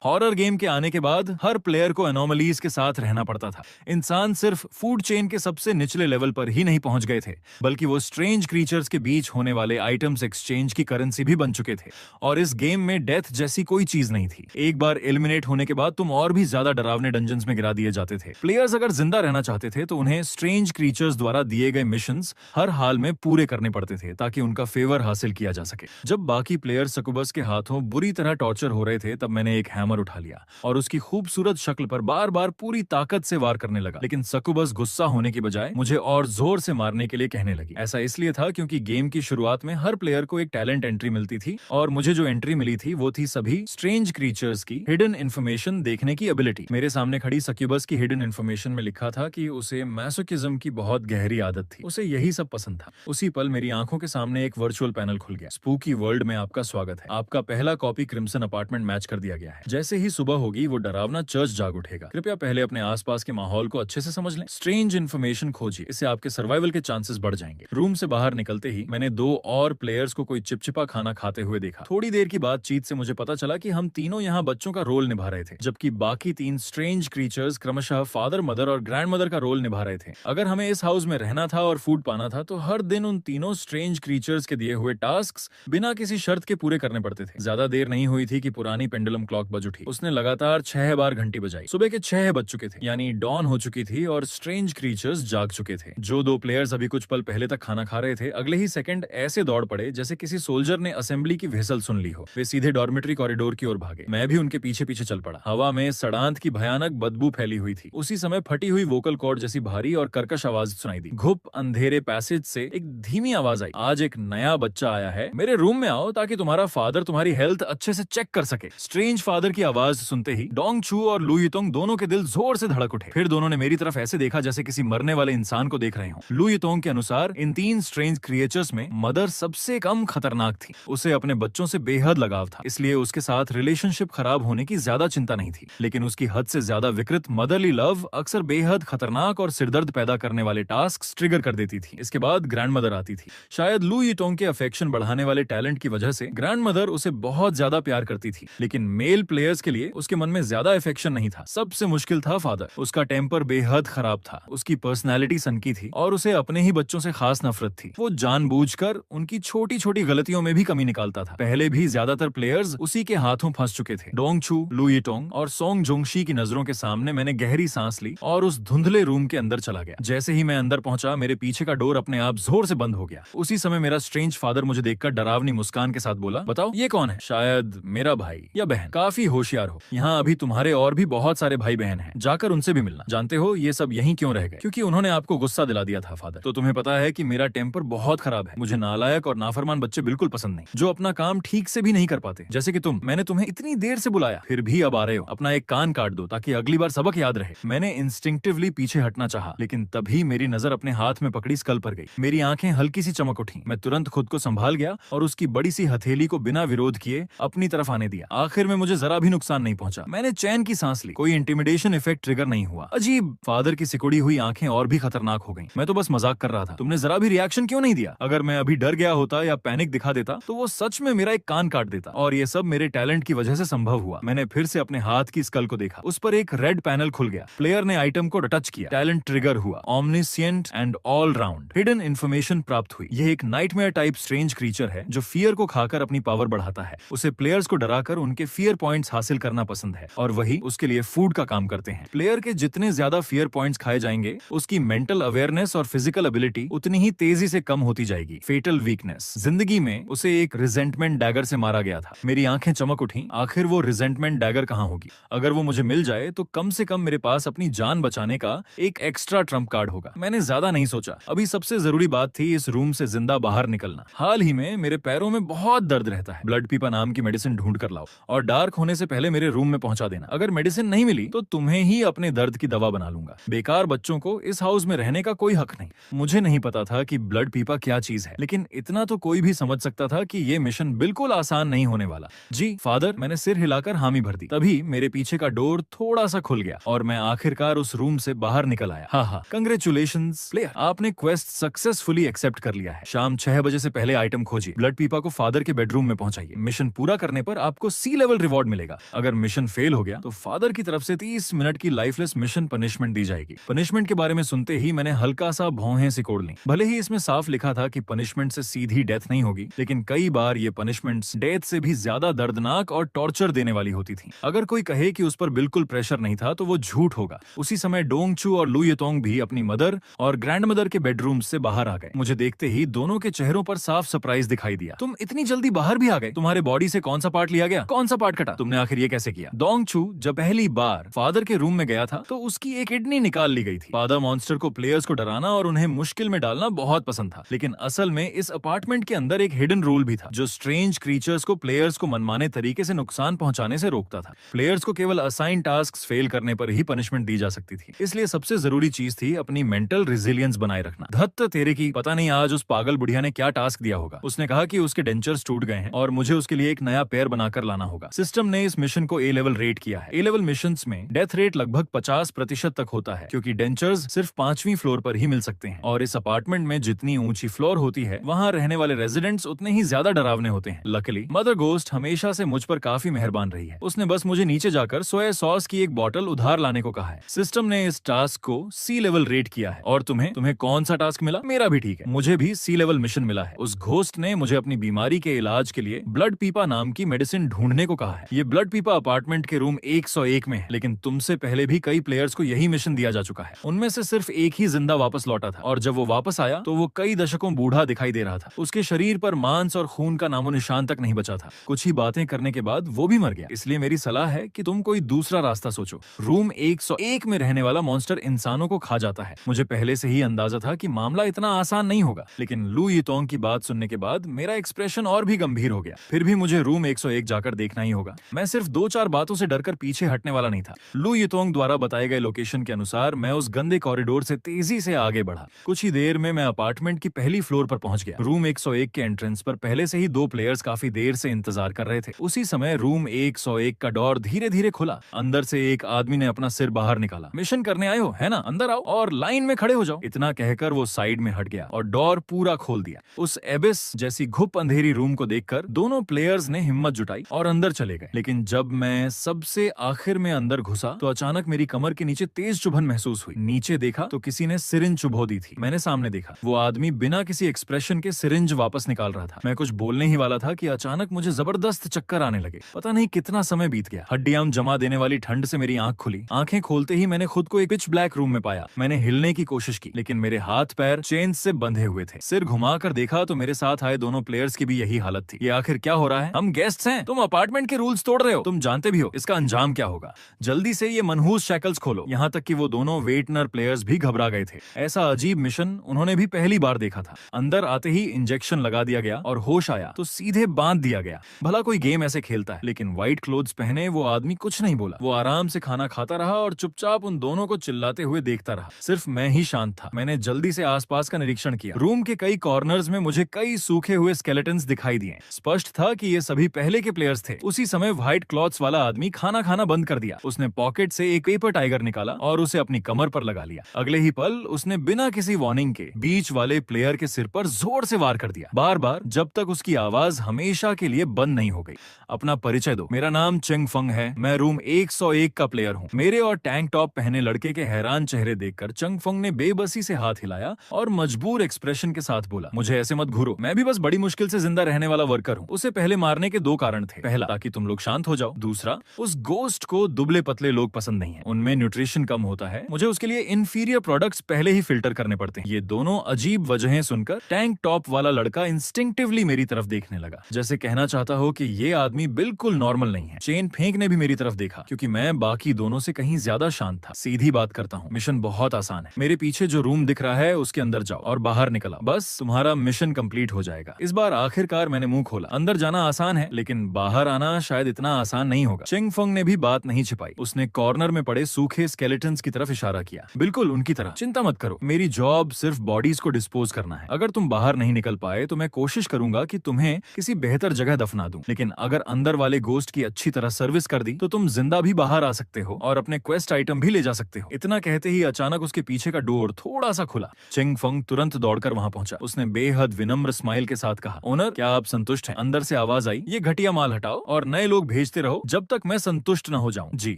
Horror game के आने के बाद हर प्लेयर को एनोमलीज के साथ रहना पड़ता था। इंसान सिर्फ फूड चेन के सबसे निचले लेवल पर ही नहीं पहुंच गए थे, बल्कि वो स्ट्रेंज क्रीचर्स के बीच होने वाले आइटम्स एक्सचेंज की करेंसी भी बन चुके थे। और इस गेम में डेथ जैसी कोई चीज नहीं थी। एक बार एलिमिनेट होने के बाद तुम और भी ज्यादा डरावने डंजन्स में गिरा दिए जाते थे। प्लेयर्स अगर जिंदा रहना चाहते थे तो उन्हें स्ट्रेंज क्रीचर्स द्वारा दिए गए मिशंस हर हाल में पूरे करने पड़ते थे, ताकि उनका फेवर हासिल किया जा सके। जब बाकी प्लेयर सकुबस के हाथों बुरी तरह टॉर्चर हो रहे थे, तब मैंने एक हैमर उठा लिया और उसकी खूबसूरत शक्ल पर बार बार पूरी ताकत से वार करने लगा। लेकिन सकुबस गुस्सा होने की बजाय मुझे और जोर से मारने के लिए कहने लगी। ऐसा इसलिए था क्योंकि गेम की शुरुआत में हर प्लेयर को एक टैलेंट एंट्री मिलती थी, और मुझे जो एंट्री मिली थी वो थी सभी स्ट्रेंज क्रीचर्स की हिडन इन्फॉर्मेशन देखने की एबिलिटी। मेरे सामने खड़ी सक्यूबस की हिडन इन्फॉर्मेशन में लिखा था कि उसे मैसोकिज्म की बहुत गहरी आदत थी, उसे यही सब पसंद था। उसी पल मेरी आंखों के सामने एक वर्चुअल पैनल खुल गया। स्पूकी वर्ल्ड में आपका स्वागत है। आपका पहला कॉपी क्रिम्सन अपार्टमेंट मैच कर दिया गया है। जैसे ही सुबह होगी वो डरावना चर्च जाग उठेगा। कृपया पहले अपने आसपास के माहौल को अच्छे से समझ लें। स्ट्रेंज इन्फॉर्मेशन खोजिए, इससे आपके सर्वाइवल के चांसेस बढ़ जाएंगे। रूम से बाहर निकलते ही मैंने दो और प्लेयर्स को कोई चिपचिपा खाना खाते हुए देखा। थोड़ी देर की बातचीत से मुझे पता चला कि हम तीनों यहाँ बच्चों का रोल निभा रहे थे, जबकि बाकी तीन स्ट्रेंज क्रीचर्स क्रमशः फादर, मदर और ग्रैंड मदर का रोल निभा रहे थे। अगर हमें इस हाउस में रहना था और फूड पाना था, तो हर दिन उन तीनों स्ट्रेंज क्रीचर्स के दिए हुए टास्क बिना किसी शर्त के पूरे करने पड़ते थे। ज्यादा देर नहीं हुई थी कि पुरानी पेंडुलम क्लॉक बज उठी। उसने लगातार 6 बार घंटी बजाई। सुबह के 6 बज चुके थे, यानी डॉन हो चुकी थी और स्ट्रेंज क्रीचर्स जाग चुके थे। जो दो प्लेयर्स अभी कुछ पल पहले तक खाना खा रहे थे, अगले ही सेकंड ऐसे दौड़ पड़े जैसे किसी सोल्जर ने असेंबली की व्हिसल सुन ली हो। वे सीधे डॉर्मेट्री कॉरिडोर की ओर भागे। मैं भी उनके पीछे पीछे चल पड़ा। हवा में सड़ांत की भयानक बदबू फैली हुई थी। उसी समय फटी हुई वोकल कॉर्ड जैसी भारी और कर्कश आवाज सुनाई दी। घुप अंधेरे पैसेज से एक धीमी आवाज आई। आज एक नया बच्चा आया है, मेरे रूम में आओ ताकि तुम्हारा फादर तुम्हारी हेल्थ अच्छे से चेक कर सके। स्ट्रेंज फादर की आवाज सुनते ही डोंग चू और लू युतोंग दोनों के दिल जोर से धड़क उठे। फिर दोनों ने मेरी तरफ ऐसे देखा जैसे किसी मरने वाले इंसान को देख रहे हों। लू युतोंग के अनुसार इन तीन स्ट्रेंज क्रिएचर्स में मदर सबसे कम खतरनाक थी। उसे अपने बच्चों से बेहद लगाव था, इसलिए उसके साथ रिलेशनशिप खराब होने की ज्यादा चिंता नहीं थी। लेकिन उसकी हद से ज्यादा विकृत मदरली लव अक्सर बेहद खतरनाक और सिरदर्द पैदा करने वाले टास्क ट्रिगर कर देती थी। इसके बाद ग्रैंड मदर आती थी। शायद लू युतोंग के अफेक्शन बढ़ाने वाले टैलेंट की वजह से ग्रैंड मदर उसे बहुत ज्यादा प्यार करती थी, लेकिन मेल प्लेयर्स के लिए उसके मन में ज्यादा अफेक्शन नहीं था। सबसे मुश्किल था फादर। उसका टेम्पर बेहद खराब था, उसकी पर्सनैलिटी सनकी थी और उसे अपने ही बच्चों से खास नफरत थी। वो जानबूझकर उनकी छोटी छोटी गलतियों में भी कमी निकालता था। पहले भी ज्यादातर प्लेयर्स उसी के हाथों फंस चुके थे। डोंग चू, लू युतोंग और सोंग जोंगशी की नजरों के सामने मैंने गहरी सांस ली और उस धुंधले रूम के अंदर चला गया। जैसे ही मैं अंदर पहुंचा, मेरे पीछे का डोर अपने आप जोर से बंद हो गया। उसी समय मेरा स्ट्रेंज फादर मुझे देखकर डरावनी मुस्कान के साथ बोला, बताओ ये कौन है? शायद मेरा भाई या बहन। काफी होशियार हो। यहाँ अभी तुम्हारे और भी बहुत सारे भाई बहन हैं, जाकर उनसे भी मिलना। जानते हो ये सब यहीं क्यों रह गए? क्योंकि उन्होंने आपको गुस्सा दिला दिया था फादर। तो तुम्हें पता है कि मेरा टेम्पर बहुत खराब है। मुझे नालायक और नाफरमान बच्चे बिल्कुल पसंद नहीं, जो अपना काम ठीक से भी नहीं कर पाते। जैसे कि तुम। मैंने तुम्हें इतनी देर से बुलाया, फिर भी अब आ रहे हो। अपना एक कान काट दो ताकि अगली बार सबक याद रहे। मैंने इंस्टिंक्टिवली पीछे हटना चाहा, लेकिन तभी मेरी नजर अपने हाथ में पकड़ी स्कल पर गई। मेरी आंखें हल्की सी चमक उठी। मैं तुरंत खुद को संभाल गया और उसकी बड़ी सी हथेली को बिना विरोध किए अपनी तरफ आने दिया। आखिर में मुझे जरा भी नुकसान नहीं पहुंचा। मैंने चैन की सांस ली। कोई इंटिमिडेशन इफेक्ट ट्रिगर नहीं हुआ। अजीब। फादर की सिकुड़ी हुई आंखें और भी खतरनाक हो गईं। मैं तो बस मजाक कर रहा था। तुमने जरा भी रिएक्शन क्यों नहीं दिया? अगर मैं अभी डर गया होता या पैनिक दिखा देता तो वो सच में मेरा एक कान काट देता। और ये सब मेरे टैलेंट की वजह से संभव हुआ। मैंने फिर से अपने हाथ की स्कल को देखा। उस पर एक रेड पैनल खुल गया। प्लेयर ने आइटम को टच किया। टैलेंट ट्रिगर हुआ। Omniscient and all round hidden information प्राप्त हुई। यह एक नाइटमेयर टाइप स्ट्रेंज क्रीचर है जो फियर को खाकर अपनी पावर बढ़ाता है। उसे प्लेयर्स को डराकर उनके फियर पॉइंट्स हासिल करना पसंद है, और वही उसके लिए फूड का काम करते हैं। प्लेयर के जितने ज्यादा फियर पॉइंट्स खाए जाएंगे, उसकी मेंटल अवेयरनेस और फिजिकल एबिलिटी उतनी ही तेजी से कम होती जाएगी। Fatal weakness. जिंदगी में उसे एक रिजेंटमेंट डैगर से मारा गया था। मेरी आंखें चमक उठी। आखिर वो रिजेंटमेंट डैगर कहाँ होगी? अगर वो मुझे मिल जाए तो कम से कम मेरे पास अपनी जान बचाने का एक एक्स्ट्रा ट्रम्प कार्ड होगा। मैंने ज्यादा नहीं सोचा। अभी सबसे जरूरी बात थी इस रूम से जिंदा बाहर निकलना। हाल ही में मेरे पैरों में बहुत दर्द रहता है। ब्लड पीपा नाम की मेडिसिन ढूंढ कर लाओ और डार्क होने से पहले मेरे रूम में पहुंचा देना। अगर मेडिसिन नहीं मिली तो तुम्हें ही अपने दर्द की दवा बना लूंगा। बेकार बच्चों को इस हाउस में रहने का कोई हक नहीं। मुझे नहीं पता था कि ब्लड पीपा क्या चीज है, लेकिन इतना तो कोई भी समझ सकता था कि ये मिशन बिल्कुल आसान नहीं होने वाला। जी फादर, मैंने सिर हिलाकर हामी भर दी। तभी मेरे पीछे का डोर थोड़ा सा खुल गया और मैं आखिरकार उस रूम से बाहर निकल आया। हाँ, कंग्रेचुलेशंस प्लेयर, आपने क्वेस्ट सक्सेसफुली एक्सेप्ट कर लिया है। शाम 6 बजे से पहले आइटम खोजिए, ब्लड पीपा को फादर के बेडरूम में पहुंचाइए। मिशन पूरा करने पर आपको C लेवल रिवॉर्ड मिलेगा। पड़ेगा। अगर मिशन फेल हो गया तो फादर की तरफ से 30 मिनट की लाइफलेस मिशन पनिशमेंट दी जाएगी। पनिशमेंट के बारे में सुनते ही मैंने हल्का सा भौहें सिकोड़ ली। भले ही इसमें साफ लिखा था कि पनिशमेंट से सीधी डेथ नहीं होगी, लेकिन कई बार ये पनिशमेंट्स डेथ से भी ज्यादा दर्दनाक और टॉर्चर देने वाली होती थी। अगर कोई कहे कि उस पर बिल्कुल प्रेशर नहीं था तो वो झूठ होगा। उसी समय डोंगचू और लू येतोंग भी अपनी मदर और ग्रैंडमदर के बेडरूम से बाहर आ गए। मुझे देखते ही दोनों के चेहरों पर साफ सरप्राइज दिखाई दिया। तुम इतनी जल्दी बाहर भी आ गए? तुम्हारे बॉडी से कौन सा पार्ट लिया गया? कौन सा पार्ट कटा? तुमने आखिर ये कैसे किया? डोंगचू जब पहली बार फादर के रूम में गया था तो उसकी एक किडनी निकाल ली गई थी। फादर मॉन्स्टर को प्लेयर्स को डराना और उन्हें मुश्किल में डालना बहुत पसंद था, लेकिन असल में इस अपार्टमेंट के अंदर एक हिडन रूल भी था जो स्ट्रेंज क्रीचर्स को प्लेयर्स को मनमाने तरीके से नुकसान पहुंचाने से रोकता था। प्लेयर्स को केवल असाइन टास्क फेल करने पर ही पनिशमेंट दी जा सकती थी। इसलिए सबसे जरूरी चीज थी अपनी मेंटल रेजिलियंस बनाए रखना। धत्त तेरे की, पता नहीं आज उस पागल बुढ़िया ने क्या टास्क दिया होगा। उसने कहा कि उसके डेंचर्स टूट गए हैं और मुझे उसके लिए एक नया पैर बनाकर लाना होगा। सिस्टम ने इस मिशन को ए लेवल रेट किया है। ए लेवल मिशंस में डेथ रेट लगभग 50% तक होता है, क्योंकि डेंचर्स सिर्फ 5वीं फ्लोर पर ही मिल सकते हैं और इस अपार्टमेंट में जितनी ऊंची फ्लोर होती है वहाँ रहने वाले रेजिडेंट्स उतने ही ज्यादा डरावने होते हैं। लकीली मदर गोस्ट हमेशा से मुझ पर काफी मेहरबान रही है। उसने बस मुझे नीचे जाकर सोया सॉस की एक बोतल उधार लाने को कहा है। सिस्टम ने इस टास्क को सी लेवल रेट किया है। और तुम्हें कौन सा टास्क मिला? मेरा भी ठीक है, मुझे भी सी लेवल मिशन मिला है। उस घोस्ट ने मुझे अपनी बीमारी के इलाज के लिए ब्लड पीपा नाम की मेडिसिन ढूंढने को कहा है। ये ब्लड पीपा अपार्टमेंट के रूम 101 में है, लेकिन तुमसे पहले भी कई प्लेयर्स को यही मिशन दिया जा चुका है। उनमें से सिर्फ एक ही जिंदा वापस लौटा था और जब वो वापस आया तो वो कई दशकों बूढ़ा दिखाई दे रहा था। उसके शरीर पर मांस और खून का नामो निशान तक नहीं बचा था। कुछ ही बातें करने के बाद वो भी मर गया। इसलिए मेरी सलाह है कि तुम कोई दूसरा रास्ता सोचो। रूम 101 में रहने वाला मॉन्स्टर इंसानों को खा जाता है। मुझे पहले से ही अंदाजा था कि मामला इतना आसान नहीं होगा, लेकिन लू येतोंग की बात सुनने के बाद मेरा एक्सप्रेशन और भी गंभीर हो गया। फिर भी मुझे रूम 101 जाकर देखना ही होगा। मैं सिर्फ 2-4 बातों से डरकर पीछे हटने वाला नहीं था। लू येतोंग द्वारा बताए गए लोकेशन के अनुसार मैं उस गंदे कॉरिडोर से तेजी से आगे बढ़ा। कुछ ही देर में मैं अपार्टमेंट की पहली फ्लोर पर पहुंच गया। रूम 101 के एंट्रेंस पर पहले से ही 2 प्लेयर्स काफी देर से इंतजार कर रहे थे। उसी समय रूम 101 का डोर धीरे धीरे खुला। अंदर से एक आदमी ने अपना सिर बाहर निकाला। मिशन करने आए हो है ना? अंदर आओ और लाइन में खड़े हो जाओ। इतना कहकर वो साइड में हट गया और डोर पूरा खोल दिया। उस एबिस जैसी घुप अंधेरी रूम को देखकर दोनों प्लेयर्स ने हिम्मत जुटाई और अंदर चले गए। लेकिन जब मैं सबसे आखिर में अंदर घुसा तो अचानक मेरी कमर के नीचे तेज चुभन महसूस हुई। नीचे देखा तो किसी ने सिरिंज चुभो दी थी। मैंने सामने देखा, वो आदमी बिना किसी एक्सप्रेशन के सिरिंज वापस निकाल रहा था। मैं कुछ बोलने ही वाला था कि अचानक मुझे जबरदस्त चक्कर आने लगे। पता नहीं कितना समय बीत गया। हड्डियां जमा देने वाली ठंड से मेरी आंख खुली। आंखें खोलते ही मैंने खुद को एक पिच ब्लैक रूम में पाया। मैंने हिलने की कोशिश की, लेकिन मेरे हाथ पैर चेन से बंधे हुए थे। सिर घुमाकर देखा तो मेरे साथ आए दोनों प्लेयर्स की भी यही हालत थी। ये आखिर क्या हो रहा है? हम गेस्ट्स हैं, तुम अपार्टमेंट के रूल्स तोड़ रहे हो। तुम जानते भी हो इसका अंजाम क्या होगा। जल्दी से ये मनहूस शैकल्स खोलो। यहाँ तक कि वो दोनों वेटनर प्लेयर्स भी घबरा गए थे। ऐसा अजीब मिशन उन्होंने भी पहली बार देखा था। अंदर आते ही इंजेक्शन लगा दिया गया और होश आया तो सीधे बांध दिया गया। भला कोई गेम ऐसे खेलता है? लेकिन व्हाइट क्लोथ्स पहने वो आदमी कुछ नहीं बोला। वो आराम से खाना खाता रहा और चुपचाप उन दोनों को चिल्लाते हुए देखता रहा। सिर्फ मैं ही शांत था। मैंने जल्दी से आसपास का निरीक्षण किया। रूम के कई कॉर्नर्स में मुझे कई सूखे हुए स्केलेटन्स दिखाई दिए। स्पष्ट था कि ये सभी पहले के प्लेयर्स थे। उसी समय व्हाइट क्लॉथ्स वाला आदमी खाना खाना बंद कर दिया। उसने पॉकेट से एक पेपर टाइगर निकाला और उसे अपनी कमर पर लगा लिया। अगले ही पल उसने बिना किसी वार्निंग के बीच वाले प्लेयर के सिर पर जोर से वार कर दिया, बार बार, जब तक उसकी आवाज हमेशा के लिए बंद नहीं हो गई। अपना परिचय दो। मेरा नाम चेंग फंग है। मैं रूम 101 का प्लेयर हूँ। मेरे और टैंक टॉप पहने लड़के के हैरान चेहरे देखकर चेंग फंग ने बेबसी से हाथ हिलाया और मजबूर एक्सप्रेशन के साथ बोला, मुझे ऐसे मत घूरो। मैं भी बस बड़ी मुश्किल से जिंदा रहने वाला वर्कर हूँ। उसे पहले मारने के 2 कारण थे। पहला, ताकि तुम लोग शांत हो जाओ। दूसरा, उस गोस्ट को दुबले पतले लोग पसंद नहीं है। उनमें न्यूट्रिशन कम होता है। मुझे उसके लिए इंफीरियर प्रोडक्ट्स पहले ही फिल्टर करने पड़ते हैं। ये दोनों अजीब वजहें सुनकर टैंक टॉप वाला लड़का इंस्टिंक्टिवली मेरी तरफ देखने लगा, जैसे कहना चाहता हो कि ये आदमी बिल्कुल नॉर्मल नहीं है। चेन फेंक ने भी मेरी तरफ देखा, क्योंकि मैं बाकी दोनों से कहीं ज्यादा शांत था। सीधी बात करता हूँ, मिशन बहुत आसान है। मेरे पीछे जो रूम दिख रहा है उसके अंदर जाओ और बाहर निकल आओ। बस तुम्हारा मिशन कंप्लीट हो जाएगा। इस बार आखिरकार मैंने मुंह खोला। अंदर जाना आसान है, लेकिन बाहर आना शायद इतना आसान नहीं होगा। चेंग फंग ने भी बात नहीं छिपाई। उसने कॉर्नर में पड़े सूखे स्केलेटन्स की तरफ इशारा किया। बिल्कुल उनकी तरह। चिंता मत करो, मेरी जॉब सिर्फ बॉडीज को डिस्पोज करना है। अगर तुम बाहर नहीं निकल पाए तो मैं कोशिश करूंगा कि तुम्हें किसी बेहतर जगह दफना दूं। लेकिन अगर अंदर वाले गोस्ट की अच्छी तरह सर्विस कर दी तो तुम जिंदा भी बाहर आ सकते हो और अपने क्वेस्ट आइटम भी ले जा सकते हो। इतना कहते ही अचानक उसके पीछे का डोर थोड़ा सा खुला। चेंग फंग तुरंत दौड़कर वहां पहुंचा। उसने बेहद विनम्र स्माइल के साथ कहा, ओनर, क्या आप संतुष्ट हैं? अंदर से आवाज आई, ये घटिया माल हटाओ और नए लोग भेजते रहो जब तक मैं संतुष्ट न हो जाऊं। जी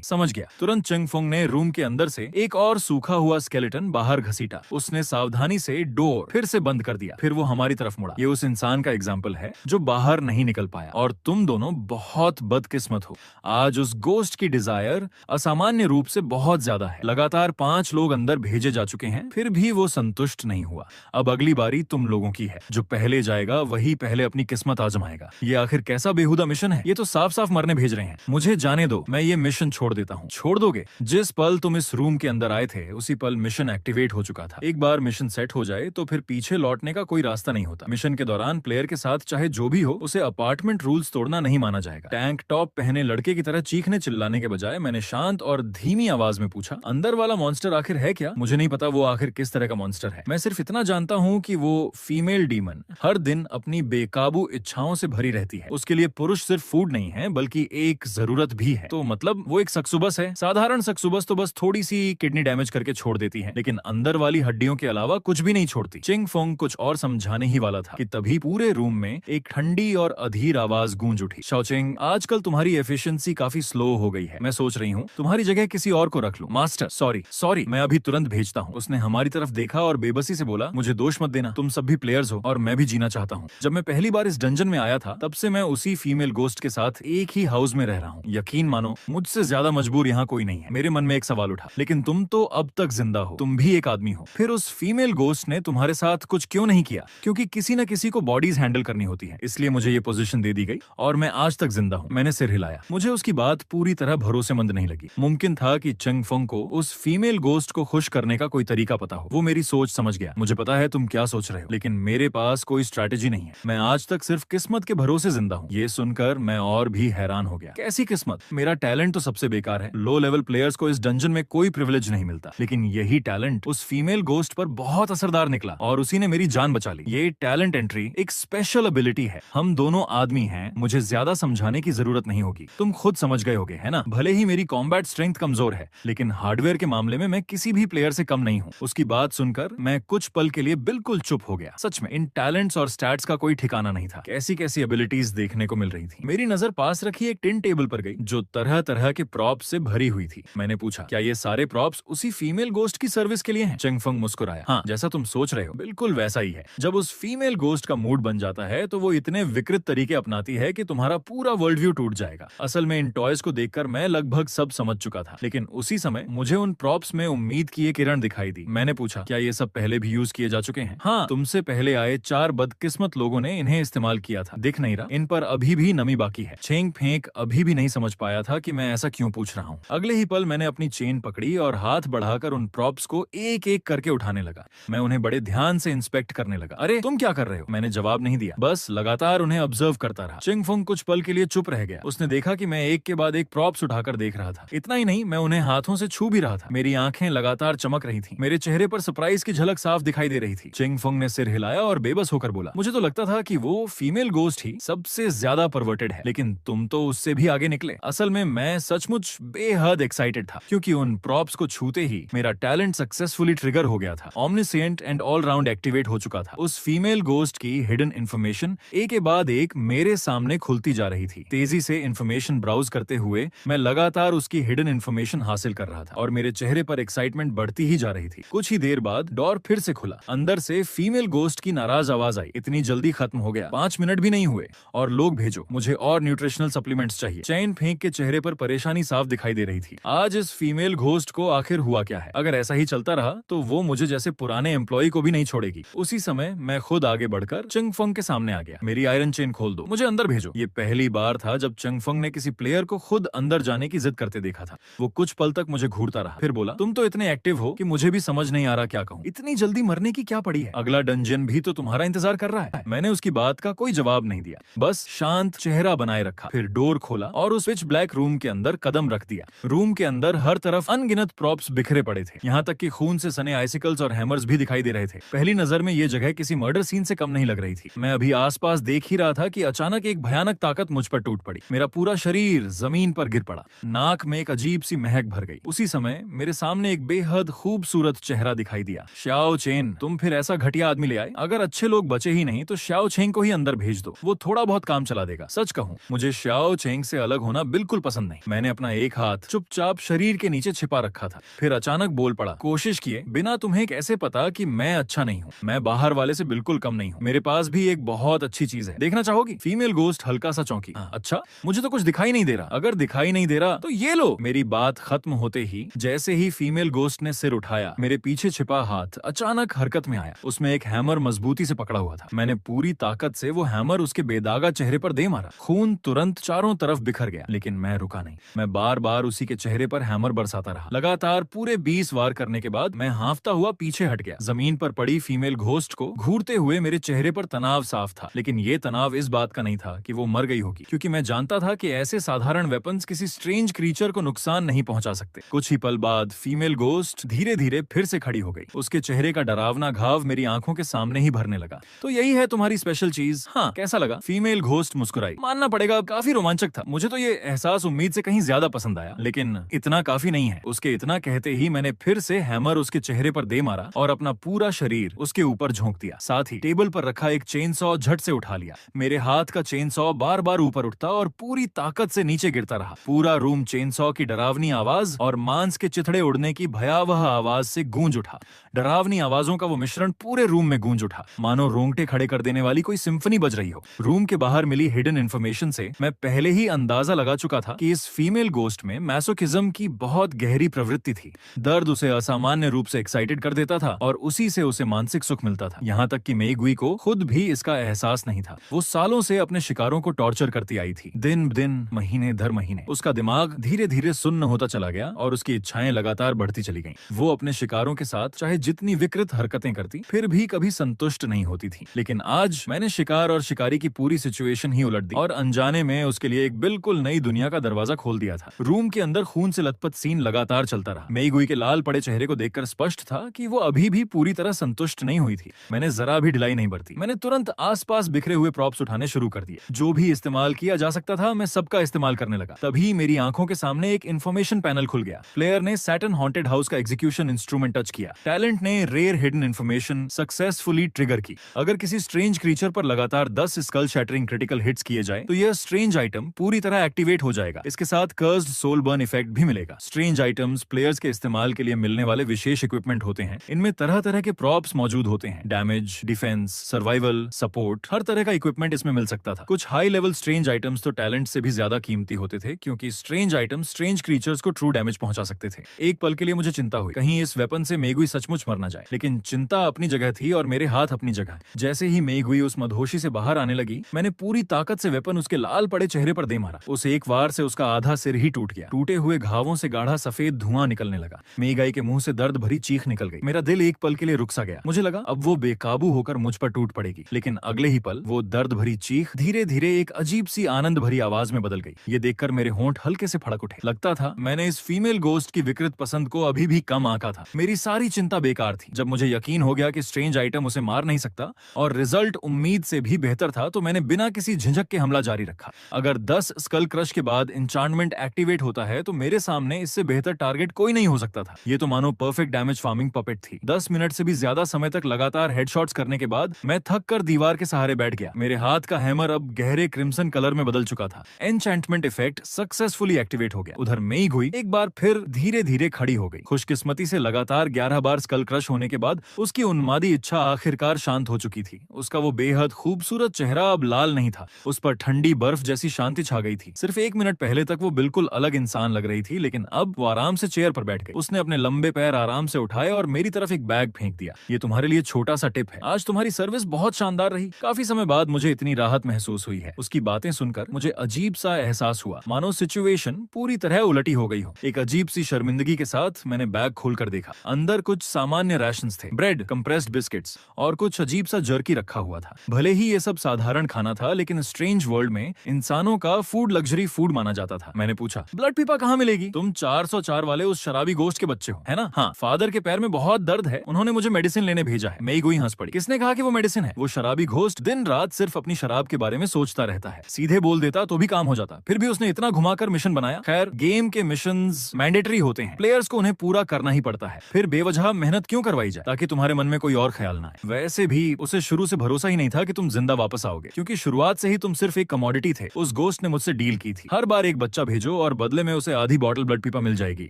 समझ गया। तुरंत चंगफोंग ने रूम के अंदर से एक और सूखा हुआ स्केलेटन बाहर घसीटा। उसने सावधानी से डोर फिर से बंद कर दिया। फिर वो हमारी तरफ मुड़ा। ये उस इंसान का एग्जाम्पल है जो बाहर नहीं निकल पाया, और तुम दोनों बहुत बदकिस्मत हो। आज उस गोस्ट की डिजायर असामान्य रूप से बहुत ज्यादा है। लगातार 5 लोग अंदर भेजे जा चुके हैं, फिर भी वो संतुष्ट नहीं हुआ। अब अगली बारी तुम लोगों की है। जो पहले जाएगा वही पहले अपनी किस्मत आजमाएगा। ये आखिर कैसा बेहुदा मिशन है? ये तो साफ साफ मरने भेज रहे हैं। मुझे जाने दो, मैं ये मिशन छोड़ देता हूँ। छोड़ दोगे? जिस पल तुम इस रूम के अंदर आए थे उसी पल मिशन एक्टिवेट हो चुका था। एक बार मिशन सेट हो जाए तो फिर पीछे लौटने का कोई रास्ता नहीं होता। मिशन के दौरान प्लेयर के साथ चाहे जो भी हो, उसे अपार्टमेंट रूल्स तोड़ना नहीं माना जाएगा। टैंक टॉप पहने लड़के की तरह चीखने चिल्लाने के बजाय मैंने शांत और धीमी आवाज में पूछा, अंदर वाला मॉन्स्टर आखिर है क्या? मुझे नहीं पता वो आखिर किस तरह का मॉन्स्टर है। मैं सिर्फ इतना जानता हूँ कि वो फीमेल डीमन हर दिन अपनी बेकाबू इच्छाओं से भरी रहती है। उसके लिए पुरुष सिर्फ फूड नहीं है बल्कि एक जरूरत भी है। तो मतलब वो एक सक्सुबस है। साधारण सक्सुबस तो बस थोड़ी सी किडनी डैमेज करके छोड़ देती है, लेकिन अंदर वाली हड्डियों के अलावा कुछ भी नहीं छोड़ती। चिंगफोंग कुछ और समझाने ही वाला था कि तभी पूरे रूम में एक ठंडी और अधीर आवाज गूंज उठी। शाओचिंग, आजकल तुम्हारी एफिशिएंसी काफी स्लो हो गई है। मैं सोच रही हूँ तुम्हारी जगह किसी और को रख लूं। मास्टर सॉरी, मैं अभी तुरंत भेजता हूँ। उसने हमारी तरफ देखा और बेबसी से बोला, मुझे दोष मत देना, तुम सब भी प्लेयर्स हो और मैं भी जीना चाहता हूँ। जब मैं पहली बार इस डंजन में आया था तब से मैं उसी फीमेल गोस्ट के साथ एक ही हाउस में रह रहा हूँ। यकीन मानो मुझसे ज्यादा मजबूर यहाँ कोई नहीं है। मेरे मन में एक सवाल उठा, लेकिन तुम तो अब तक जिंदा हो, तुम भी एक आदमी हो, फिर उस फीमेल गोस्ट ने तुम्हारे साथ कुछ क्यों नहीं किया? क्योंकि किसी न किसी को बॉडीज हैंडल करनी होती है, इसलिए मुझे ये पोजीशन दे दी गई और मैं आज तक जिंदा हूँ। मैंने सिर हिलाया। मुझे उसकी बात पूरी तरह भरोसेमंद नहीं लगी। मुमकिन था कि चंगफोंग को उस फीमेल गोस्ट को खुश करने का कोई तरीका पता हो। वो मेरी सोच समझ गया। मुझे पता है तुम क्या सोच रहे हो, लेकिन मेरे पास कोई स्ट्रैटेजी नहीं है। मैं आज तक सिर्फ किस्मत के भरोसे जिंदा हूँ। ये सुनकर मैं और भी हैरान हो गया। कैसी किस्मत? मेरा टैलेंट तो सबसे बेकार है। लो लेवल प्लेयर्स को इस डंजन में कोई प्रिविलेज नहीं मिलता, लेकिन यही टैलेंट उस फीमेल गोस्ट पर बहुत असरदार निकला और उसी ने मेरी जान बचा ली। ये टैलेंट एंट्री एक स्पेशल एबिलिटी है। हम दोनों आदमी हैं, मुझे ज्यादा समझाने की जरूरत नहीं होगी। तुम खुद समझ गए होगे, है ना? भले ही मेरी कॉम्बैट स्ट्रेंथ कमजोर है, लेकिन हार्डवेयर के मामले में मैं किसी भी प्लेयर से कम नहीं हूँ। उसकी बात सुनकर मैं कुछ पल के लिए बिल्कुल चुप हो गया। सच में इन टैलेंट्स और स्टैट्स का कोई ठिकाना नहीं था। कैसी कैसी एबिलिटीज देखने को मिल रही थी। मेरी नजर पास रखी एक टिन टेबल पर गई जो तरह तरह के प्रॉप्स से भरी हुई थी। मैंने पूछा, क्या ये सारे प्रॉप्स उसी फीमेल गोस्ट की सर्विस के लिए हैं? चंगफोंग मुस्कुराया। हाँ, जैसा तुम सोच रहे हो बिल्कुल वैसा ही है। जब उस फीमेल गोस्ट का मूड बन जाता है तो वो इतने विकृत तरीके अपनाती है कि तुम्हारा पूरा वर्ल्ड व्यू टूट जाएगा। असल में इन टॉयज को देखकर मैं लगभग सब समझ चुका था, लेकिन उसी समय मुझे उन प्रॉप्स में उम्मीद की एक किरण दिखाई दी। मैंने पूछा, क्या ये सब पहले भी यूज किए जा चुके हैं? हाँ, तुमसे पहले आए 4 बदकिस्मत लोगों ने इन्हें इस्तेमाल किया था। दिख नहीं रहा, इन पर अभी भी नमी बाकी है। चेंग फेंक अभी भी नहीं समझ पाया था कि मैं ऐसा क्यों पूछ रहा हूँ। अगले ही पल मैंने अपनी चेन पकड़ी और हाथ बढ़ाकर उन प्रॉप्स को एक एक करके उठाने लगा। मैं उन्हें बड़े ध्यान से इंस्पेक्ट करने लगा। अरे तुम क्या कर रहे हो? मैंने जवाब नहीं दिया, बस लगातार उन्हें ऑब्जर्व करता रहा। चिंगफोंग कुछ पल के लिए चुप रह गया। उसने देखा कि मैं एक के बाद एक प्रॉप्स उठाकर देख रहा था। इतना ही नहीं, मैं उन्हें हाथों से छू भी रहा था। मेरी आंखें लगातार चमक रही थी। मेरे चेहरे पर सरप्राइज की झलक साफ दिखाई दे रही थी। चिंगफोंग ने सिर हिलाया और बेबस होकर बोला, मुझे तो लगता था कि वो फीमेल गोस्ट ही सबसे ज्यादा परवर्टेड है, लेकिन तुम तो उससे भी आगे निकले। असल में मैं सचमुच बेहद एक्साइटेड था, क्योंकि उन प्रॉप्स को छूते ही मेरा टैलेंट सक्सेसफुली ट्रिगर हो गया था। ऑमनिसेंट एंड ऑल राउंड एक्टिवेट हो चुका था। उस फीमेल गोस्ट की हिडन इन्फॉर्मेशन एक के बाद एक मेरे सामने खुलती जा रही थी। तेजी से इन्फॉर्मेशन ब्राउज करते हुए मैं लगातार उसकी हिडन इन्फॉर्मेशन हासिल कर रहा था और मेरे चेहरे पर एक्साइटमेंट बढ़ती ही जा रही थी। कुछ ही देर बाद डोर फिर से खुला। अंदर से फीमेल गोस्ट की नाराज आवाज आई, इतनी जल्दी खत्म हो गया? 5 मिनट भी नहीं हुए और लोग भेजो, मुझे और न्यूट्रिशनल सप्लीमेंट्स चाहिए। चैन फेंक के चेहरे पर परेशानी साफ दिखाई दे रही थी। आज इस फीमेल घोस्ट को आखिर हुआ क्या है? अगर ऐसा ही चलता रहा तो वो मुझे जैसे पुराने एम्प्लॉय को भी नहीं छोड़ेगी। उसी समय मैं खुद आगे बढ़कर चिंगफोंग के सामने आ गया। मेरी आयरन चेन खोल दो, मुझे अंदर भेजो। ये पहली बार था जब चिंगफोंग ने किसी प्लेयर को खुद अंदर जाने की जिद करते देखा था। वो कुछ पल तक मुझे घूरता रहा, फिर बोला, तुम तो इतने एक्टिव हो कि मुझे भी समझ नहीं आ रहा क्या कहूँ। इतनी जल्दी मरने की क्या पड़ी है? अगला डंजन भी तो तुम्हारा इंतजार कर रहा है। मैंने उसकी बात का कोई जवाब नहीं दिया, बस शांत चेहरा बनाए रखा। फिर डोर खोला और उस पिच ब्लैक रूम के अंदर कदम रख दिया। रूम के अंदर हर तरफ अनगिनत प्रॉप्स बिखरे पड़े थे, यहाँ तक कि खून से सने आइसिकल्स और हैमर्स भी दिखाई दे रहे थे। पहली नजर में ये जगह किसी मर्डर सीन से कम नहीं लग रही थी। मैं अभी आसपास देख ही रहा था कि अचानक एक भयानक ताकत मुझ पर टूट पड़ी। मेरा पूरा शरीर जमीन पर गिर पड़ा। नाक में एक अजीब सी महक भर गई। उसी समय मेरे सामने एक बेहद खूबसूरत चेहरा दिखाई दिया। श्याओ चेन, तुम फिर ऐसा घटिया आदमी ले आए? अगर अच्छे लोग बचे ही नहीं तो श्याओ चेन को ही अंदर भेज दो, वो थोड़ा बहुत काम चला देगा। सच कहूँ, मुझे श्याओ याओ चेंग से अलग होना बिल्कुल पसंद नहीं। मैंने अपना एक हाथ चुपचाप शरीर के नीचे छिपा रखा था। फिर अचानक बोल पड़ा, कोशिश किए बिना तुम्हें कैसे पता कि मैं अच्छा नहीं हूँ, मैं बाहर वाले से बिल्कुल कम नहीं हूँ। मेरे पास भी एक बहुत अच्छी चीज है, देखना चाहोगी? फीमेल गोस्ट हल्का सा चौंकी। अच्छा, मुझे तो कुछ दिखाई नहीं दे रहा। अगर दिखाई नहीं दे रहा तो ये लो। मेरी बात खत्म होते ही जैसे ही फीमेल गोस्ट ने सिर उठाया, मेरे पीछे छिपा हाथ अचानक हरकत में आया। उसमें एक हैमर मजबूती से पकड़ा हुआ था। मैंने पूरी ताकत से वो हैमर उसके बेदागा चेहरे पर दे मारा। खून तुरंत चारों तरफ बिखर गया, लेकिन मैं रुका नहीं। मैं बार बार उसी के चेहरे पर हैमर बरसाता रहा। लगातार पूरे 20 वार करने के बाद मैं हांफता हुआ पीछे हट गया। जमीन पर पड़ी फीमेल घोस्ट को घूरते हुए मेरे चेहरे पर तनाव साफ था, लेकिन ये तनाव इस बात का नहीं था कि वो मर गई होगी, क्योंकि मैं जानता था कि ऐसे साधारण वेपन्स किसी स्ट्रेंज क्रीचर को नुकसान नहीं पहुंचा सकते। कुछ ही पल बाद फीमेल गोस्ट धीरे धीरे फिर से खड़ी हो गई। उसके चेहरे का डरावना घाव मेरी आंखों के सामने ही भरने लगा। तो यही है तुम्हारी स्पेशल चीज? हाँ, कैसा लगा? फीमेल घोस्ट मुस्कुराई। मानना पड़ेगा काफी रोमांचक था। मुझे तो ये एहसास उम्मीद से कहीं ज्यादा पसंद आया, लेकिन इतना काफी नहीं है। उसके इतना कहते ही मैंने फिर से हैमर उसके चेहरे पर दे मारा और अपना पूरा शरीर उसके ऊपर झोंक दिया। साथ ही टेबल पर रखा एक चेन सॉ झट से उठा लिया। मेरे हाथ का चेन सॉ बार बार ऊपर उठता और पूरी ताकत से नीचे गिरता रहा। पूरा रूम चेन सॉ की डरावनी आवाज और मांस के चिथड़े उड़ने की भयावह आवाज से गूंज उठा। डरावनी आवाजों का वो मिश्रण पूरे रूम में गूंज उठा, मानो रोंगटे खड़े कर देने वाली कोई सिम्फनी बज रही हो। रूम के बाहर मिली हिडन इन्फॉर्मेशन से मैं पहले ही अंदाजा लगा चुका था कि इस फीमेल गोस्ट में मैसोकिज्म की बहुत गहरी प्रवृत्ति थी। दर्द उसे असामान्य रूप से एक्साइटेड कर देता था और उसी से उसे मानसिक सुख मिलता था। यहाँ तक कि मेइगुई को खुद भी इसका एहसास नहीं था। वो सालों से अपने शिकारों को टॉर्चर करती आई थी, दिन दिन महीने दर महीने। उसका दिमाग धीरे धीरे सुन्न होता चला गया और उसकी इच्छाएं लगातार बढ़ती चली गईं। वो अपने शिकारों के साथ चाहे जितनी विकृत हरकतें करती, फिर भी कभी संतुष्ट नहीं होती थी। लेकिन आज मैंने शिकार और शिकारी की पूरी सिचुएशन ही उलट दी और अनजाने में उसके लिए एक बिल्कुल नई दुनिया का दरवाजा खोल दिया था। रूम के अंदर खून से लथपथ सीन लगातार चलता रहा। मेइगुई के लाल पड़े चेहरे को देखकर स्पष्ट था कि वो अभी भी पूरी तरह संतुष्ट नहीं हुई थी। मैंने जरा भी ढिलाई नहीं बरती। मैंने तुरंत आसपास बिखरे हुए प्रॉप्स उठाने शुरू कर दिए। जो भी इस्तेमाल किया जा सकता था मैं सबका इस्तेमाल करने लगा। तभी मेरी आंखों के सामने एक इन्फॉर्मेशन पैनल खुल गया। प्लेयर ने सैटर्न हॉन्टेड हाउस का एग्जीक्यूशन इंस्ट्रूमेंट टच किया। टैलेंट ने rare hidden information successfully trigger की। अगर किसी स्ट्रेंज क्रीचर पर लगातार 10 स्कल शैटरिंग क्रिटिकल हिट्स किए जाए तो यह स्ट्रेंज आइटम पूरी तरह एक्टिवेट हो जाएगा। इसके साथ कर्स्ड सोल बर्न इफेक्ट भी मिलेगा। स्ट्रेंज आइटम्स प्लेयर्स के इस्तेमाल के लिए मिलने वाले विशेष इक्विपमेंट होते हैं। इनमें तरह तरह के प्रॉप्स मौजूद होते हैं। डैमेज, डिफेंस, सर्वाइवल, सपोर्ट, हर तरह का इक्विपमेंट इसमें मिल सकता था। कुछ हाई लेवल स्ट्रेंज आइटम्स तो टैलेंट से भी ज्यादा कीमती होते थे, क्योंकि स्ट्रेंज आइटम्स स्ट्रेंज क्रीचर्स को ट्रू डैमेज पहुंचा सकते थे। एक पल के लिए मुझे चिंता हुई, कहीं इस वेपन से मेइगुई सचमुच मर ना जाए। लेकिन चिंता अपनी जगह थी और मेरे हाथ अपनी जगह। जैसे ही मेइगुई उस मधोशी से बाहर आने लगी, मैंने पूरी ताकत से वेपन उसके लाल पड़े चेहरे पर दे मारा। उस एक वार से उसका आधा सिर ही टूट गया। टूटे हुए घावों से गाढ़ा सफेद धुआं निकलने लगा। मेइगुई के मुंह से दर्द भरी चीख निकल गई। मेरा दिल एक पल के लिए रुक सा गया। मुझे लगा अब वो बेकाबू होकर मुझ पर टूट पड़ेगी, लेकिन अगले ही पल वो दर्द भरी चीख धीरे धीरे एक अजीब सी आनंद भरी आवाज में बदल गई। ये देखकर मेरे होंठ हल्के से फड़क उठे। लगता था मैंने इस फीमेल गोस्ट की विकृत पसंद को अभी भी कम आंका था। मेरी सारी चिंता बेकार थी। जब मुझे यकीन हो गया कि स्ट्रेंज आइटम उसे मार नहीं सकता और रिजल्ट उम्मीद से भी बेहतर था, तो मैंने बिना किसी झिझक के हमला जारी रखा। अगर 10 स्कल क्रश के बाद एन्चांटमेंट एक्टिवेट होता है तो मेरे सामने इससे बेहतर टारगेट कोई नहीं हो सकता था। ये तो मानो परफेक्ट डैमेज फार्मिंग पपेट थी। 10 मिनट से भी ज्यादा समय तक लगातार हेडशॉट्स करने के बाद मैं थक कर दीवार के सहारे बैठ गया। मेरे हाथ का हैमर अब गहरे क्रिम्सन कलर में बदल चुका था। एन्चांटमेंट इफेक्ट सक्सेसफुली एक्टिवेट हो गया। उधर मेइगुई एक बार फिर धीरे धीरे खड़ी हो गई। खुशकिस्मती से लगातार 11 बार स्कल क्रश होने के बाद उसकी उन्मादी इच्छा आखिरकार शांत हो चुकी थी। उसका वो बेहद खूबसूरत चेहरा अब लाल नहीं था। उस पर ठंडी बर्फ जैसी शांति छा गई थी। सिर्फ 1 मिनट पहले तक वो बिल्कुल अलग इंसान लग रही थी, लेकिन अब वो आराम से चेयर पर बैठ गई। उसने अपने लंबे पैर आराम से उठाए और मेरी तरफ एक बैग फेंक दिया। ये तुम्हारे लिए छोटा सा टिप है। आज तुम्हारी सर्विस बहुत शानदार रही। काफी समय बाद मुझे इतनी राहत महसूस हुई है। उसकी बातें सुनकर मुझे अजीब सा एहसास हुआ, मानो सिचुएशन पूरी तरह उलटी हो गई हो। एक अजीब सी शर्मिंदगी के साथ मैंने बैग खोलकर देखा। अंदर कुछ सामान्य राशंस थे, ब्रेड, कंप्रेस्ड बिस्किट्स और कुछ अजीब सा जर्की रखा हुआ था। भले ही ये सब साधारण खाना था, लेकिन स्ट्रेंज वर्ल्ड में इंसानों का फूड लग्जरी फूड माना जाता था। मैंने पूछा, ब्लड पीपा कहाँ मिलेगी? तुम 404 वाले उस शराबी गोश्त के बच्चे हो, है ना? हाँ, फादर के पैर में बहुत दर्द है, उन्होंने मुझे मेडिसिन लेने भेजा है। मेइगुई हंस पड़ी। किसने कहा कि वो मेडिसिन है? वो शराबी घोस्ट दिन रात सिर्फ अपनी शराब के बारे में सोचता रहता है। सीधे बोल देता तो भी काम हो जाता, फिर भी उसने इतना घुमाकर मिशन बनाया। खैर, गेम के मिशंस मैंडेटरी होते हैं, प्लेयर्स को उन्हें पूरा करना ही पड़ता है। फिर बेवजह मेहनत क्यों करवाई जाए, ताकि तुम्हारे मन में कोई और ख्याल ना आए। वैसे भी उसे शुरू से भरोसा ही नहीं था कि तुम जिंदा वापस आओगे, क्योंकि शुरुआत से ही तुम सिर्फ एक कमोडिटी थे। उस गोस्ट ने मुझसे डील की थी, हर बार एक बच्चा भेजो और बदले में उसे आधी बॉटल ब्लड पीपा मिल जाएगी।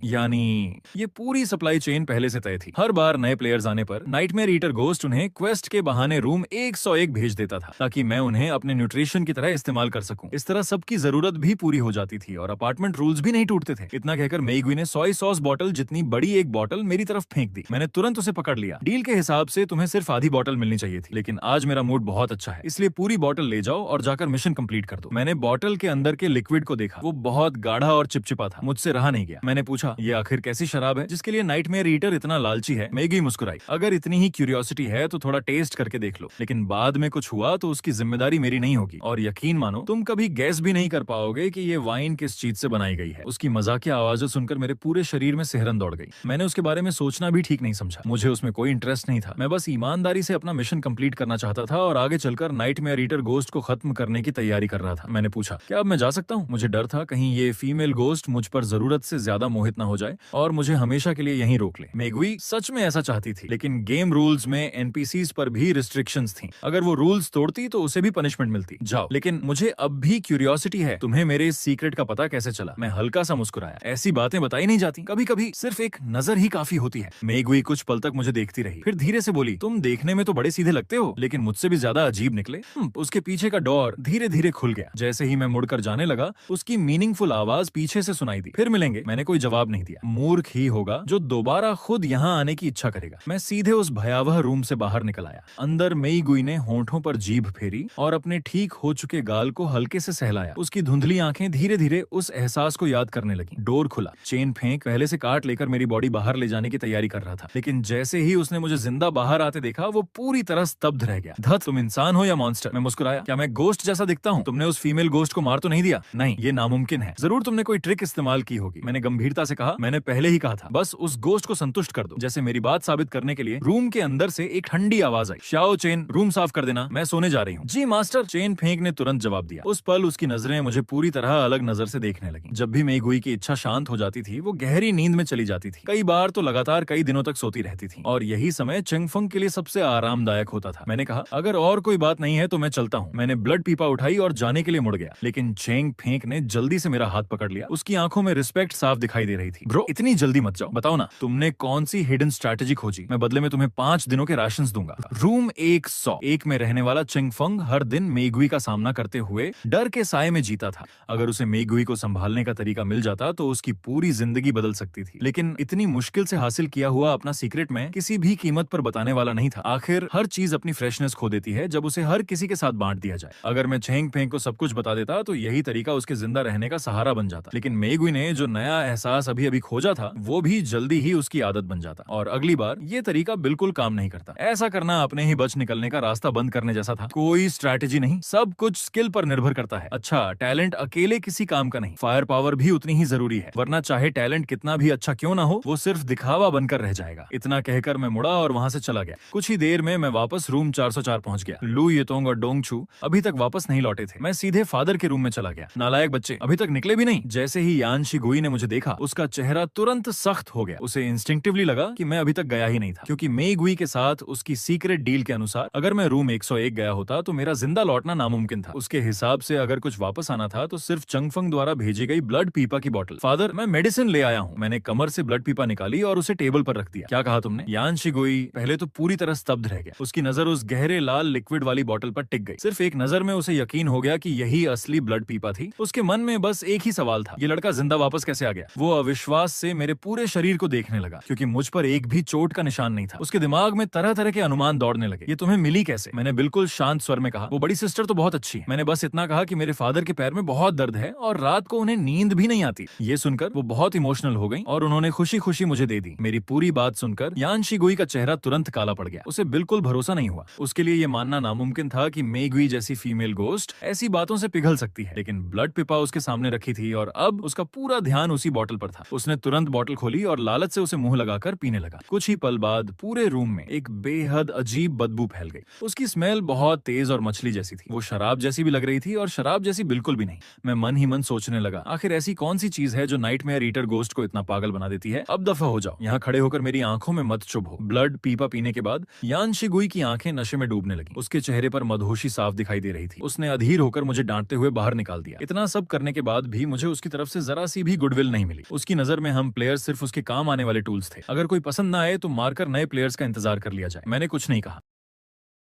यानी ये पूरी सप्लाई चेन पहले से तय थी। हर बार नए प्लेयर्स आने पर नाइटमेयर ईटर गोस्ट उन्हें क्वेस्ट के बहाने रूम 101 भेज देता था, ताकि मैं उन्हें अपने न्यूट्रिशन की तरह इस्तेमाल कर सकूं। इस तरह सबकी जरूरत भी पूरी हो जाती थी और अपार्टमेंट रूल्स भी नहीं टूटते थे। इतना कहकर मेगुई ने सोया सॉस बॉटल जितनी बड़ी एक बॉटल मेरी तरफ फेंक दी। मैंने तुरंत उसे पकड़ लिया। डील के हिसाब से तुम्हें सिर्फ आधी बॉटल मिलनी चाहिए थी, लेकिन आज मेरा मूड बहुत अच्छा है, इसलिए पूरी बॉटल ले जाओ और जाकर मिशन कंप्लीट कर दो। मैंने बॉटल के अंदर के लिक्विड को देखा, वो बहुत गाढ़ा और चिपचिपा था। मुझसे रहा नहीं गया। मैंने पूछा, ये आखिर कैसी शराब है जिसके लिए नाइटमेयर ईटर इतना लालची है? मेगी मुस्कुराई, अगर इतनी ही क्यूरियोसिटी है तो थोड़ा टेस्ट करके देख लो, लेकिन बाद में कुछ हुआ तो उसकी जिम्मेदारी मेरी नहीं होगी। और यकीन मानो, तुम कभी गैस भी नहीं कर पाओगे कि ये वाइन किस चीज से बनाई गई है। उसकी मजाकिया आवाजें सुनकर मेरे पूरे शरीर में सिहरन दौड़ गई। मैंने उसके बारे में सोचना भी ठीक नहीं समझा। मुझे उसमें कोई इंटरेस्ट नहीं था। मैं बस ईमानदारी से अपना मिशन कंप्लीट करना चाहता था और आगे चलकर नाइटमेयर ईटर गोस्ट को खत्म करने की तैयारी कर रहा था। मैंने पूछा, क्या अब मैं जा सकता हूँ? मुझे डर था कहीं ये फीमेल गोस्ट मुझ पर जरूरत से ज्यादा मोहित ना हो जाए और मुझे हमेशा के लिए यहीं रोक ले। मेगुई सच में ऐसा चाहती थी, लेकिन गेम रूल्स में एनपीसीज पर भी रिस्ट्रिक्शंस थी। अगर वो रूल्स तोड़ती तो उसे भी पनिशमेंट मिलती। जाओ। लेकिन मुझे अब भी क्यूरियोसिटी है, तुम्हें मेरे इस सीक्रेट का पता कैसे चला? मैं हल्का सा मुस्कुराया। ऐसी बातें बताई नहीं जाती, कभी कभी सिर्फ एक नजर ही काफी होती है। मेगुई कुछ पल तक मुझे देखती रही, फिर धीरे से बोली, तुम देखने में तो बड़े सीधे लगते हो, लेकिन मुझसे भी ज्यादा अजीब निकले। उसके पीछे का डोर धीरे धीरे खुल गया। जैसे ही मैं मुड़कर जाने लगा, उसकी मीनिंगफुल आवाज पीछे से सुनाई दी, फिर मिलेंगे। मैंने कोई जवाब नहीं दिया। मूर्ख ही होगा जो दोबारा खुद यहाँ आने की इच्छा करेगा। मैं सीधे उस भयावह रूम से बाहर निकल आया। अंदर मेगुई ने होंठों पर जीभ फेरी और अपने ठीक हो चुके गाल को हल्के से सहलाया। उसकी धुंधली आंखें धीरे धीरे उस एहसास को याद करने लगी। डोर खुला। चेन फेंक पहले से काट लेकर मेरी बॉडी बाहर ले जाने की तैयारी कर रहा था, लेकिन जैसे ही उसने मुझे जिंदा बाहर आते देखा, वो पूरी तरह स्तब्ध रह गया। धत, तुम इंसान हो या मॉन्स्टर? मैं मुस्कुराया। क्या मैं गोस्ट जैसा दिखता हूँ? तुमने उस फीमेल गोस्ट को मार तो नहीं दिया? नहीं, ये नामुमकिन है। जरूर तुमने कोई ट्रिक इस्तेमाल की होगी। मैंने गंभीरता से कहा, मैंने पहले ही कहा था, बस उस गोस्ट को संतुष्ट कर दो। जैसे मेरी बात साबित करने के लिए रूम के अंदर से एक ठंडी आवाज आई, शाओ चेन, रूम साफ कर देना, मैं सोने जा रही हूँ। जी मास्टर, चेन फेंक ने तुरंत जवाब दिया। उस पल उसकी नजरें मुझे पूरी तरह अलग नजर से देखने लगी। जब भी मेगुई की इच्छा शांत हो जाती थी, वो गहरी नींद में चली जाती थी। कई बार तो लगातार कई दिनों तक सोती रहती थी, और यही समय चंगफंग के लिए सबसे आरामदायक होता था। मैंने कहा, अगर और कोई बात नहीं है तो मैं चलता हूँ। मैंने ब्लड पीपा उठाई और जाने के लिए मुड़ गया, लेकिन चेंग फेंक ने जल्दी से मेरा हाथ पकड़ लिया। उसकी आंखों में रिस्पेक्ट साफ दिखाई दे रही थी। ब्रो, इतनी जल्दी मत जाओ, बताओ ना, तुमने कौन सी हिडन स्ट्रैटेजी खोजी? मैं बदले में तुम्हें 5 दिनों के राशंस दूंगा। रूम 101 में रहने वाला चंगफंग हर दिन मेगुई का सामना करते हुए डर के साए में जीता था। अगर उसे मेगुई को संभालने का तरीका मिल जाता तो उसकी पूरी जिंदगी बदल सकती थी, लेकिन इतनी मुश्किल से हासिल किया हुआ अपना सीक्रेट मैं किसी भी कीमत पर बताने वाला नहीं था। आखिर हर चीज अपनी फ्रेशनेस खो देती है जब उसे हर किसी के साथ बांट दिया जाए। अगर मैं चेंग फेंग को सब कुछ बता देता तो यही तरीका उसके जिंदा रहने का सहारा बन जाता, लेकिन मेगुई ने जो नया एहसास अभी अभी खोजा था, वो भी जल्दी ही उसकी आदत बन जाता, और अगली बार ये तरीका बिल्कुल काम नहीं करता। ऐसा करना अपने ही बच निकलने का रास्ता बंद करने जैसा था। कोई स्ट्रैटेजी नहीं, सब कुछ स्किल पर निर्भर करता है। अच्छा, टैलेंट अकेले किसी काम का नहीं, फायर पावर भी उतनी ही जरूरी है, वरना चाहे टैलेंट कितना भी अच्छा क्यों ना हो, वो सिर्फ दिखावा बनकर रह जाएगा। इतना कहकर मैं मुड़ा और वहां से चला गया। कुछ ही देर में मैं वापस रूम 404 पहुंच गया। लू येतोंग और डोंगचू अभी तक वापस नहीं लौटे थे। मैं सीधे फादर के रूम में चला गया। नालायक बच्चे, अभी तक निकले भी नहीं। जैसे ही यान शिगुई ने मुझे देखा, उसका चेहरा तुरंत सख्त हो गया। उसे इंस्टिंक्टिवली लगा कि मैं अभी तक गया ही नहीं था, क्योंकि मेगुई के साथ उसकी सीक्रेट डील के अनुसार अगर मैं रूम 101 गया होता तो मेरा जिंदा लौटना नामुमकिन था। उसके हिसाब से अगर कुछ वापस आना था तो सिर्फ चंगफंग द्वारा भेजी गई ब्लड पीपा की बोतल। फादर, मैं मेडिसिन ले आया हूँ। मैंने कमर से ब्लड पीपा निकाली और उसे टेबल पर रख दिया। क्या कहा तुमने? यान शिगुई पहले तो पूरी तरह स्तब्ध रह गया। उसकी नजर उस गहरे लाल लिक्विड वाली बोतल पर टिक गई। सिर्फ एक नजर में उसे यकीन हो गया कि यही असली ब्लड पीपा थी। उसके मन में बस एक ही सवाल था, ये लड़का जिंदा वापस कैसे आ गया? वो अविश्वास से मेरे पूरे शरीर को देखने लगा, क्योंकि मुझ पर एक भी चोट का निशान नहीं था। उसके दिमाग में तरह तरह के अनुमान दौड़ने लगे। ये तुम्हें मिली कैसे? मैंने बिल्कुल शांत स्वर में कहा। वो बड़ी सिस्टर तो बहुत अच्छी है। मैंने बस इतना कहा कि मेरे फादर के पैर में बहुत दर्द है और रात को उन्हें नींद भी नहीं आती। ये सुनकर वो बहुत इमोशनल हो गई और उन्होंने खुशी खुशी मुझे दे दी। मेरी पूरी बात सुनकर यान शिगुई का चेहरा तुरंत काला पड़ गया। उसे बिल्कुल भरोसा नहीं हुआ। उसके लिए ये मानना नामुमकिन था कि मेगुई जैसी फीमेल गोस्ट ऐसी बातों से पिघल सकती है, लेकिन ब्लड पिपा उसके सामने रखी थी और अब उसका पूरा ध्यान उसी बोतल पर था। उसने तुरंत बोतल खोली और लालच से उसे मुंह लगाकर पीने लगा। कुछ ही पल बाद पूरे रूम में एक बेहद अजीब बदबू फैल गई। उसकी स्मेल बहुत तेज और मछली जैसी थी। वो शराब जैसी भी लग रही थी और शराब जैसी बिल्कुल भी नहीं। मैं मन ही मन सोचने लगा, आखिर ऐसी कौन सी चीज है जो नाइटमेयर ईटर गोस्ट को इतना पागल बना देती है? अब दफा हो जाओ, यहाँ खड़े होकर मेरी आंखों में मत चुभो। ब्लड पीपा पीने के बाद यान शिगुई की आंखें नशे में डूबने लगी। उसके चेहरे पर मदहोशी साफ दिखाई दे रही थी। उसने अधीर होकर मुझे डांटते करते हुए बाहर निकाल दिया। इतना सब करने के बाद भी मुझे उसकी तरफ से जरा सी भी गुडविल नहीं मिली। उसकी नजर में हम प्लेयर्स सिर्फ उसके काम आने वाले टूल्स थे। अगर कोई पसंद ना आए तो मारकर नए प्लेयर्स का इंतजार कर लिया जाए। मैंने कुछ नहीं कहा।